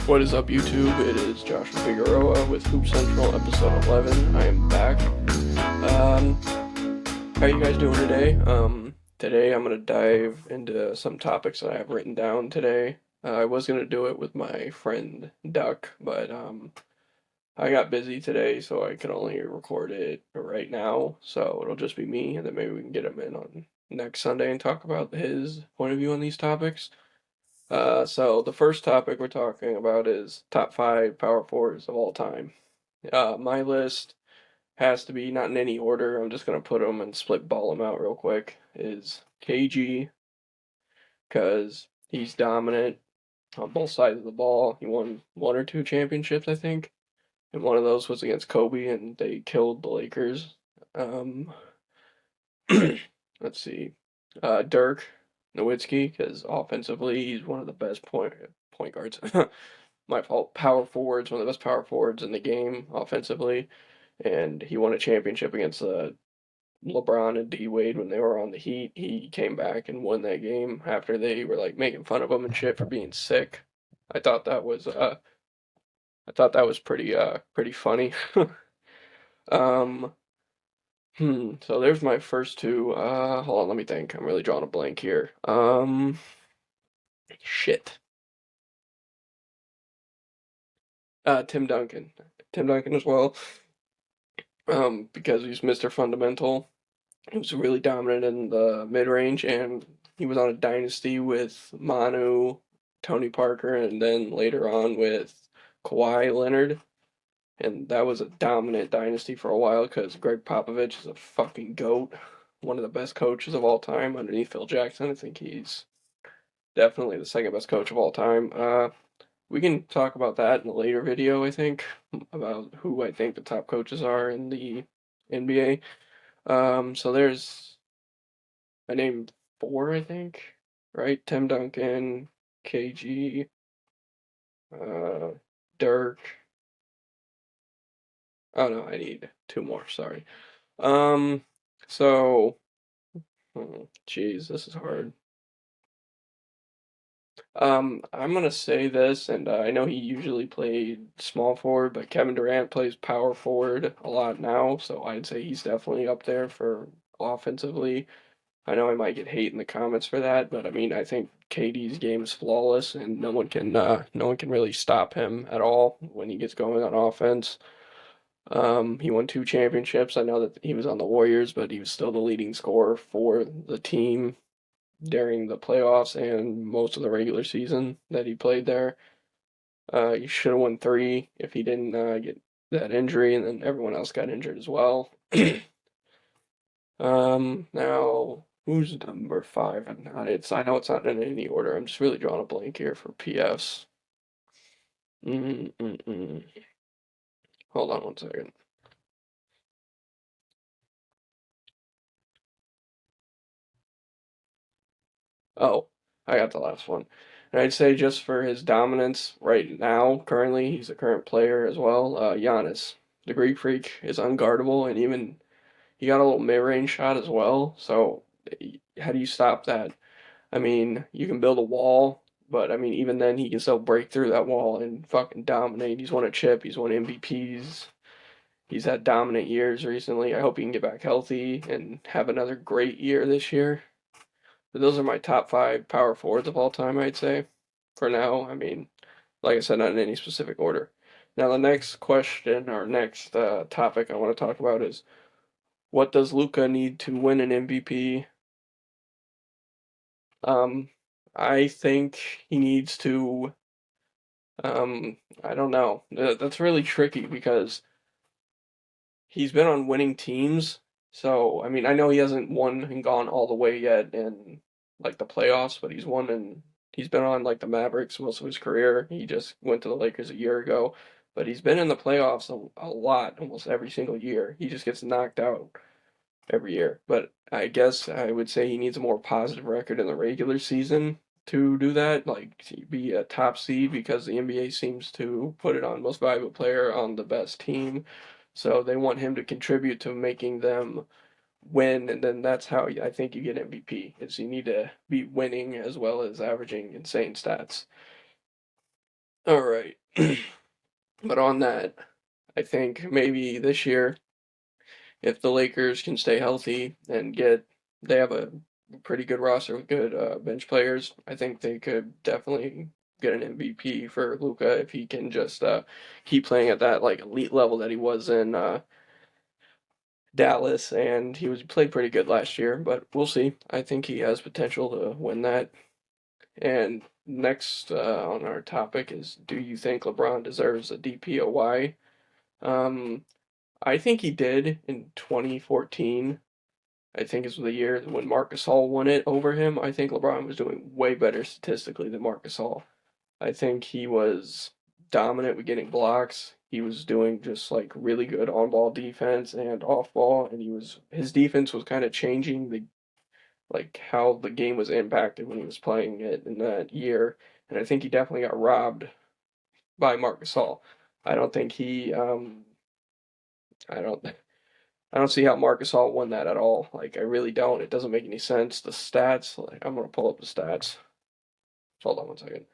What is up, YouTube? It is Joshua Figueroa with Hoop Central, episode 11. I am back. How you guys doing today? Today I'm gonna dive into some topics that I have written down today. I was gonna do it with my friend Duck, but I got busy today, so I can only record it right now. So it'll just be me, and then maybe we can get him in on next Sunday and talk about his point of view on these topics. So the first topic we're talking about is top five power forwards of all time. My list has to be not in any order. I'm just gonna put them and split ball them out real quick. Is KG because he's dominant on both sides of the ball. He won one or two championships, I think, and one of those was against Kobe, and they killed the Lakers. Um, let's see, Dirk Nowitzki because offensively he's one of the best point guards. My fault. Power forwards, one of the best power forwards in the game offensively, and he won a championship against LeBron and D Wade when they were on the Heat. He came back and won that game after they were like making fun of him and shit for being sick. I thought that was uh pretty funny. um so there's my first two. Hold on, let me think. I'm really drawing a blank here. Shit. Tim Duncan. Tim Duncan as well. Because he's Mr. Fundamental. He was really dominant in the mid range, and he was on a dynasty with Manu, Tony Parker, and then later on with Kawhi Leonard. And that was a dominant dynasty for a while because Greg Popovich is a fucking goat, one of the best coaches of all time underneath Phil Jackson. I think he's definitely the second best coach of all time. We can talk about that in a later video, I think, about who I think the top coaches are in the NBA. So there's I named four, I think, right? Tim Duncan, KG, uh, Dirk. Oh no, I need two more. Sorry. Um, so, geez, this is hard. I'm gonna say this, and I know he usually played small forward, but Kevin Durant plays power forward a lot now, so I'd say he's definitely up there for offensively. I know I might get hate in the comments for that, but I mean, I think KD's game is flawless, and no one can really stop him at all when he gets going on offense. He won two championships. I know that he was on the Warriors, but he was still the leading scorer for the team during the playoffs and most of the regular season that he played there. He should have won three if he didn't get that injury, and then everyone else got injured as well. Now who's number five? And not it's I know it's not in any order. I'm just really drawing a blank here for PFs. Mm-mm-mm. Hold on one second. Oh, I got the last one. And I'd say just for his dominance right now, currently, he's a current player as well. Giannis, the Greek Freak, is unguardable, and even he got a little mid-range shot as well. So how do you stop that? I mean, you can build a wall, but I mean, even then, he can still break through that wall and fucking dominate. He's won a chip, he's won MVPs, he's had dominant years recently. I hope he can get back healthy and have another great year this year. But those are my top five power forwards of all time, I'd say. For now, I mean, like I said, not in any specific order. Now, the next question or next topic I want to talk about is what does Luka need to win an MVP? Um, I think he needs to. I don't know. That's really tricky because he's been on winning teams. So, I mean, I know he hasn't won and gone all the way yet in like the playoffs, but he's been on like the Mavericks most of his career. He just went to the Lakers a year ago, but he's been in the playoffs a lot, almost every single year. He just gets knocked out every year. But I guess I would say he needs a more positive record in the regular season to do that, like to be a top seed because the NBA seems to put it on most valuable player on the best team. So they want him to contribute to making them win, and then that's how I think you get MVP. Is you need to be winning as well as averaging insane stats. All right. But on that, I think maybe this year, if the Lakers can stay healthy and they have a pretty good roster with good bench players, I think they could definitely get an MVP for Luka if he can just keep playing at that like elite level that he was in Dallas, and he played pretty good last year, but we'll see. I think he has potential to win that. And next on our topic is, do you think LeBron deserves a DPOY? Um, I think he did in 2014. I think is the year when Marc Gasol won it over him. I think LeBron was doing way better statistically than Marc Gasol. I think he was dominant with getting blocks. He was doing just like really good on ball defense and off ball, and his defense was kind of changing the like how the game was impacted when he was playing it in that year. And I think he definitely got robbed by Marc Gasol. I don't think he I don't I don't see how Marc Gasol won that at all. Like I really don't. It doesn't make any sense. The stats, like I'm gonna pull up the stats. Hold on one second.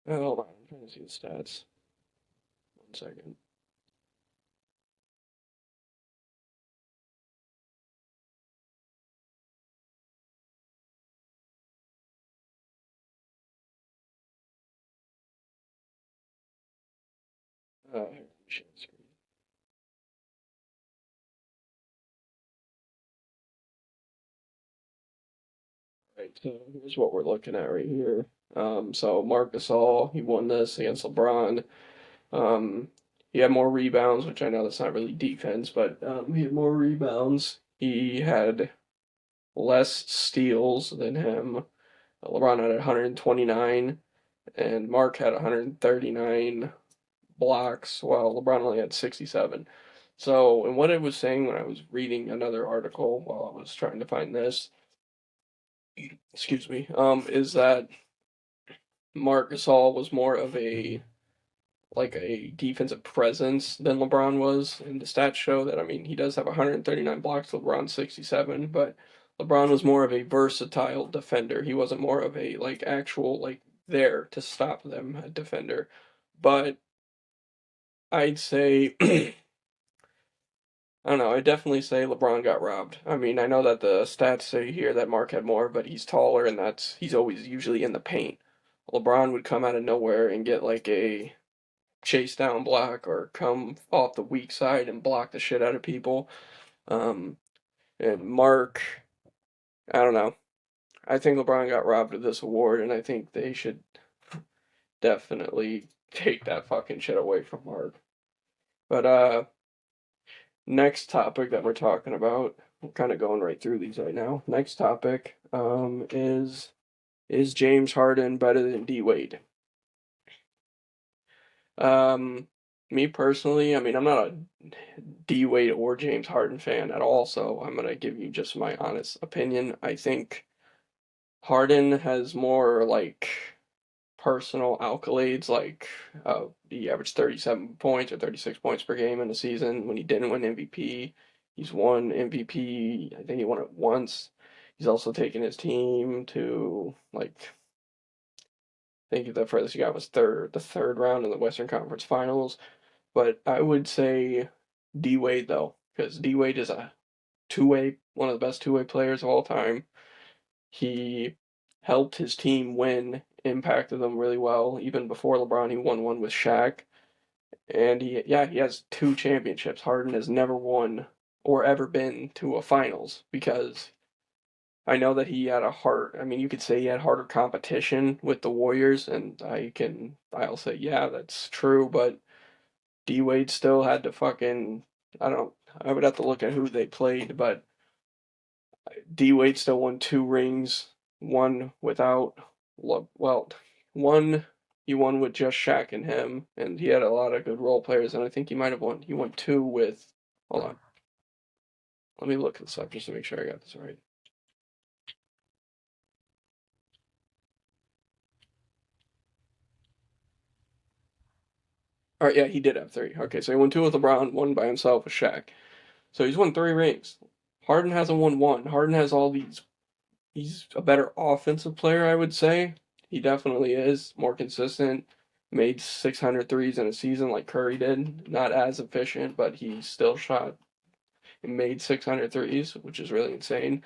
Hold on, I'm trying to see the stats. One second. Here, share the screen. Right, so here's what we're looking at right here. So Marc Gasol, he won this against LeBron. Um, he had more rebounds, which I know that's not really defense, but he had more rebounds. He had less steals than him. LeBron had 129, and Mark had 139 blocks, while LeBron only had 67. So, and what it was saying when I was reading another article while I was trying to find this, excuse me, is that Marc Gasol was more of a defensive presence than LeBron was. And the stats show that, I mean, he does have 139 blocks, LeBron 67, but LeBron was more of a versatile defender. He wasn't more of a like actual like there to stop them defender. But I'd say I don't know, I definitely say LeBron got robbed. I mean, I know that the stats say here that Mark had more, but he's taller and that's he's always usually in the paint. LeBron would come out of nowhere and get like a chase down block or come off the weak side and block the shit out of people. Um, and Mark, I don't know. I think LeBron got robbed of this award, and I think they should definitely take that fucking shit away from Mark. But next topic that we're talking about, we're kind of going right through these right now. Next topic is James Harden better than D Wade? Um, Me personally, I mean, I'm not a D Wade or James Harden fan at all, so I'm gonna give you just my honest opinion. I think Harden has more like personal accolades, like he averaged 37 points or 36 points per game in the season when he didn't win MVP. He's won MVP, I think he won it once. He's also taken his team to like I think the furthest he got was the third round in the Western Conference Finals. But I would say D Wade though, because D Wade is a one of the best two-way players of all time. He helped his team win, impacted them really well. Even before LeBron, he won one with Shaq, and he has two championships. Harden has never won or ever been to a finals because I know that he had a hard. I mean, you could say he had harder competition with the Warriors, and I'll say, yeah, that's true. But D Wade still had to fucking. I don't. I would have to look at who they played, but D Wade still won 2 rings. One without. Well, one he won with just Shaq and him, and he had a lot of good role players, and I think he might have won. He won two with. Hold on. Let me look this up just to make sure I got this right. All right, yeah, he did have three. Okay, so he won two with LeBron, one by himself with Shaq. So he's won 3 rings. Harden hasn't won one. Harden has all these. He's a better offensive player, I would say. He definitely is more consistent. Made 600 threes in a season like Curry did. Not as efficient, but he still shot and made 600 threes, which is really insane.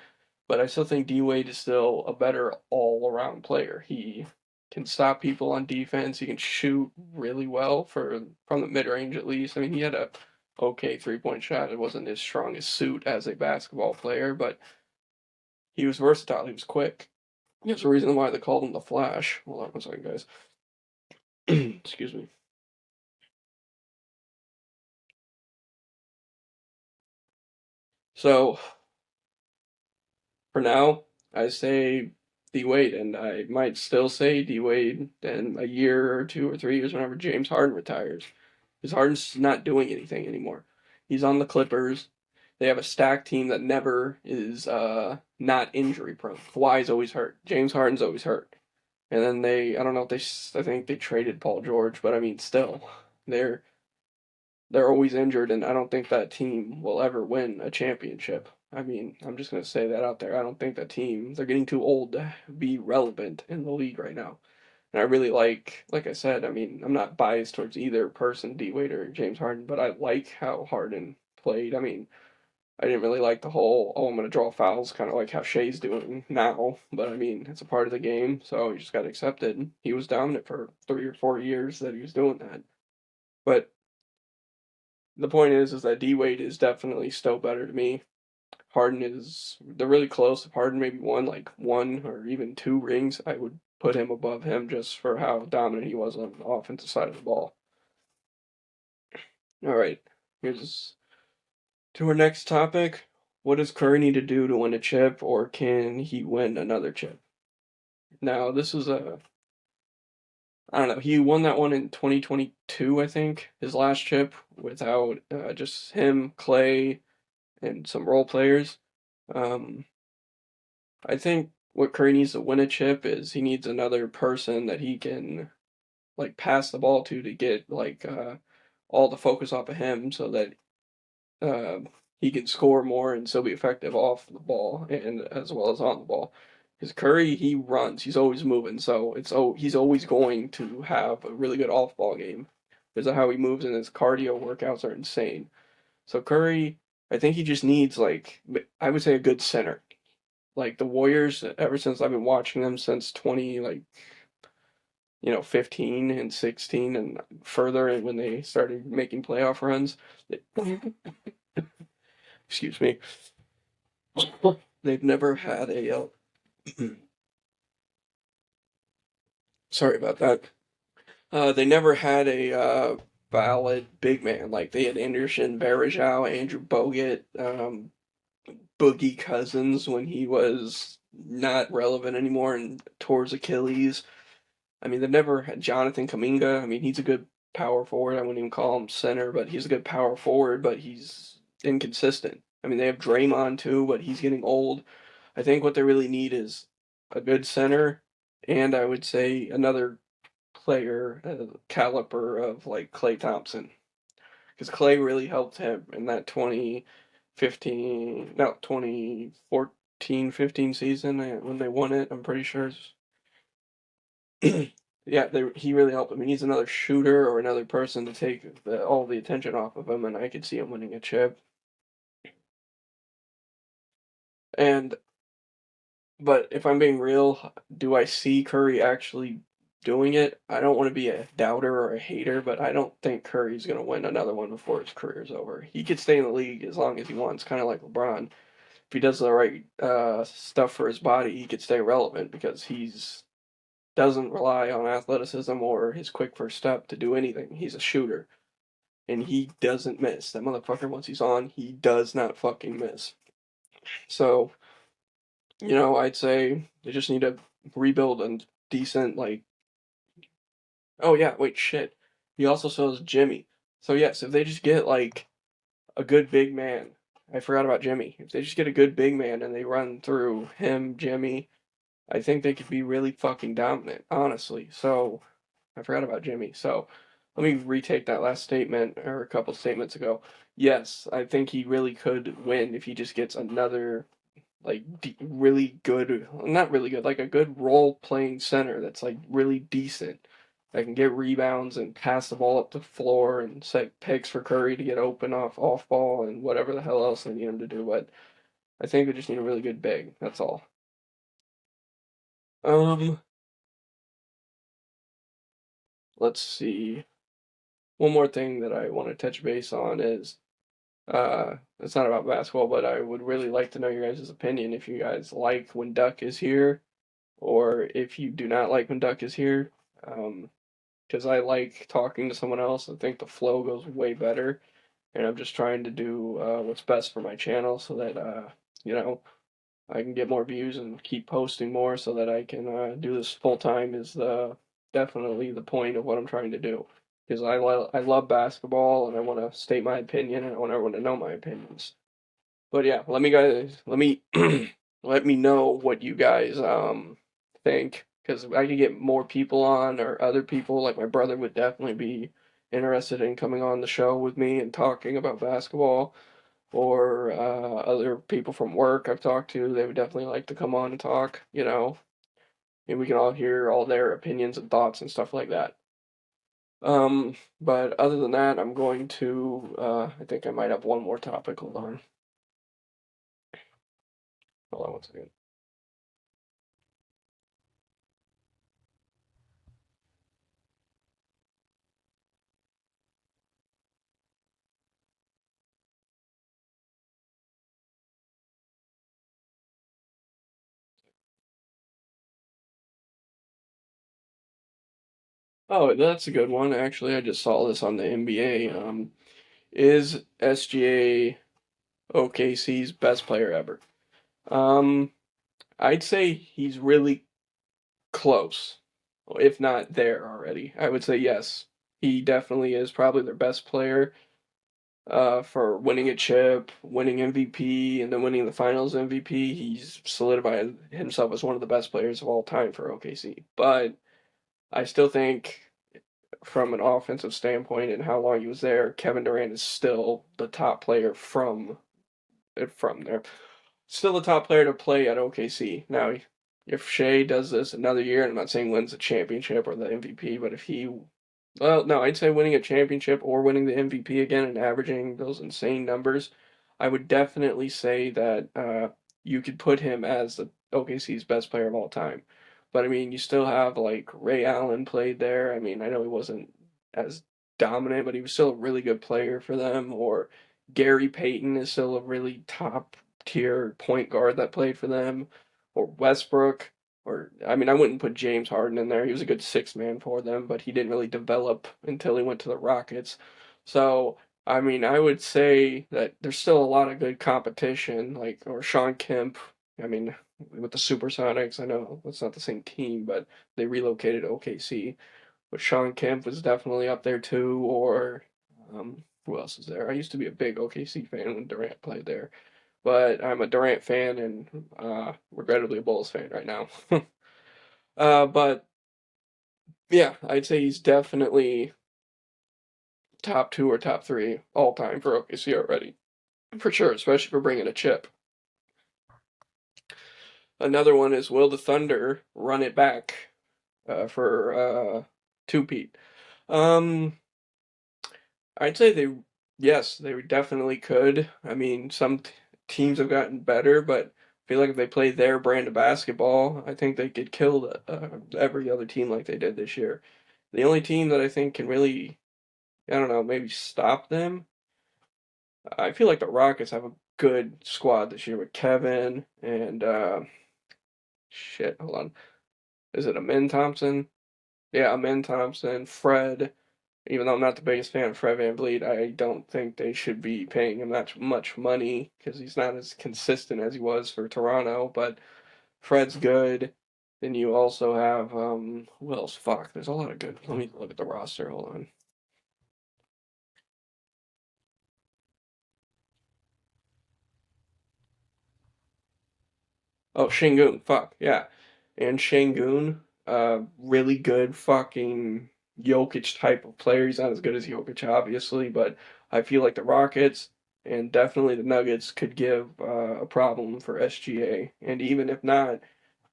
But I still think D Wade is still a better all around player. He can stop people on defense. He can shoot really well from the mid range at least. I mean, he had a okay 3-point shot. It wasn't his strongest suit as a basketball player, but he was versatile. He was quick. There's a reason why they called him the Flash. Hold on one second, guys. Excuse me. So for now, I say D Wade, and I might still say D Wade in a year or 2 or 3 years whenever James Harden retires. Because Harden's not doing anything anymore. He's on the Clippers. They have a stacked team that never is not injury prone. Kawhi's always hurt. James Harden's always hurt. And then I don't know if I think they traded Paul George, but I mean, still, they're they're always injured, and I don't think that team will ever win a championship. I mean, I'm just gonna say that out there. I don't think that team. They're getting too old to be relevant in the league right now. And I really like I said, I mean, I'm not biased towards either person, D Wade or James Harden, but I like how Harden played. I mean, I didn't really like the whole, oh, I'm gonna draw fouls, kind of like how Shea's doing now. But I mean, it's a part of the game, so you just got to accept it. He was dominant for 3 or 4 years that he was doing that. But the point is that D Wade is definitely still better to me. Harden is they're really close. If Harden maybe won like 1 or even 2 rings, I would put him above him just for how dominant he was on the offensive side of the ball. All right, here's to our next topic. What does Curry need to do to win a chip, or can he win another chip? Now, this is I don't know. He won that one in 2022, I think, his last chip without just him, Clay, and some role players. Um, I think what Curry needs to win a chip is he needs another person that he can like pass the ball to get like all the focus off of him so that uh, he can score more and still be effective off the ball and as well as on the ball. Because Curry, he runs, he's always moving, so he's always going to have a really good off ball game because of how he moves and his cardio workouts are insane. So Curry, I think he just needs like I would say a good center. Like the Warriors, ever since I've been watching them since 20 like 15 and 16 and further and when they started making playoff runs. Excuse me. They've never had a sorry about that. They never had a valid big man. Like they had Anderson, Varejao, Andrew Bogut, Boogie Cousins when he was not relevant anymore and tore his Achilles. I mean, they've never had Jonathan Kaminga. I mean, he's a good power forward. I wouldn't even call him center, but he's a good power forward, but he's inconsistent. I mean, they have Draymond too, but he's getting old. I think what they really need is a good center, and I would say another player caliber of like Klay Thompson, because Klay really helped him in that 2015, no, 2014-15 season when they won it. I'm pretty sure. Yeah, he really helped him. He needs another shooter or another person to take all the attention off of him, and I could see him winning a chip. And but if I'm being real, do I see Curry actually doing it? I don't want to be a doubter or a hater, but I don't think Curry's going to win another one before his career's over. He could stay in the league as long as he wants, kind of like LeBron. if he does the right stuff for his body, he could stay relevant because he's doesn't rely on athleticism or his quick first step to do anything. He's a shooter, and he doesn't miss. That motherfucker, once he's on, he does not fucking miss. So, I'd say they just need to rebuild a decent, like, oh yeah, wait, shit. He also sells Jimmy. So yes, if they just get like a good big man, I forgot about Jimmy. If they just get a good big man and they run through him, Jimmy, I think they could be really fucking dominant, honestly. So I forgot about Jimmy. So let me retake that last statement or a couple statements ago. Yes, I think he really could win if he just gets another like really good, not really good, like a good role playing center that's like really decent. That can get rebounds and pass the ball up the floor and set picks for Curry to get open off ball and whatever the hell else they need him to do. But I think we just need a really good big. That's all. Um, let's see. One more thing that I want to touch base on is it's not about basketball, but I would really like to know your guys' opinion if you guys like when Duck is here or if you do not like when Duck is here. Because I like talking to someone else. I think the flow goes way better, and I'm just trying to do what's best for my channel so that you know I can get more views and keep posting more so that I can do this full time is definitely the point of what I'm trying to do. Because I love basketball and I want to state my opinion and I want everyone to know my opinions. But yeah, let me let me know what you guys think because I could get more people on or other people like my brother would definitely be interested in coming on the show with me and talking about basketball or other people from work I've talked to, they would definitely like to come on and talk, and we can all hear all their opinions and thoughts and stuff like that. But other than that, I'm going to, I think I might have one more topic. Hold on. Hold on one second. Oh, that's a good one. Actually, I just saw this on the NBA. Is SGA OKC's best player ever? Um, I'd say he's really close, if not there already. I would say yes. He definitely is probably their best player for winning a chip, winning MVP, and then winning the finals MVP. He's solidified himself as one of the best players of all time for OKC. But I still think from an offensive standpoint and how long he was there, Kevin Durant is still the top player from there. Still the top player to play at OKC. Now, if Shea does this another year, and I'm not saying wins the championship or the MVP, but if he, well, no, I'd say winning a championship or winning the MVP again and averaging those insane numbers, I would definitely say that you could put him as the OKC's best player of all time. But I mean, you still have like Ray Allen played there. I mean, I know he wasn't as dominant, but he was still a really good player for them. Or Gary Payton is still a really top tier point guard that played for them, or Westbrook, or I mean, I wouldn't put James Harden in there. He was a good six man for them, but he didn't really develop until he went to the Rockets. So, I mean, I would say that there's still a lot of good competition, like, or Sean Kemp. I mean, with the Supersonics, I know it's not the same team, but they relocated to OKC. But Sean Kemp was definitely up there too, or who else is there? I used to be a big OKC fan when Durant played there, but I'm a Durant fan and regrettably a Bulls fan right now. But yeah, I'd say he's definitely top two or top three all time for OKC already, for sure, especially for bringing a chip. Another one is will the Thunder run it back for two-peat? Um, I'd say yes, they definitely could. I mean, some teams have gotten better, but I feel like if they play their brand of basketball, I think they could kill every other team like they did this year. The only team that I think can really, I don't know, maybe stop them I feel like the Rockets have a good squad this year with Kevin and shit. Hold on, is it Amin Thompson? Yeah, Amin Thompson, Fred. Even though I'm not the biggest fan of Fred VanVleet, I don't think they should be paying him that much money because he's not as consistent as he was for Toronto. But Fred's good. Then you also have who else? Fuck, there's a lot of good. Let me look at the roster. Hold on. Oh, Shingun. Fuck yeah, and Shingun, really good fucking Jokic type of player. He's not as good as Jokic, obviously, but I feel like the Rockets and definitely the Nuggets could give a problem for SGA. And even if not,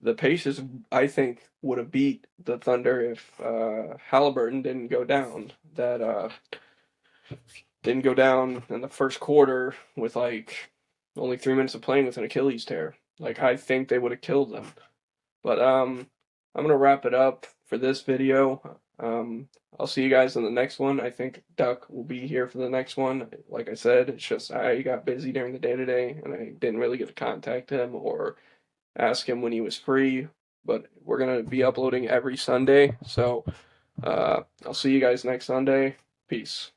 the Pacers, I think, would have beat the Thunder if Halliburton didn't go down in the first quarter with like only 3 minutes of playing with an Achilles tear. Like I think they would have killed them. But I'm gonna wrap it up for this video. I'll see you guys in the next one. I think Duck will be here for the next one. Like I said, it's just I got busy during the day today and I didn't really get to contact him or ask him when he was free. But we're gonna be uploading every Sunday, so I'll see you guys next Sunday. Peace.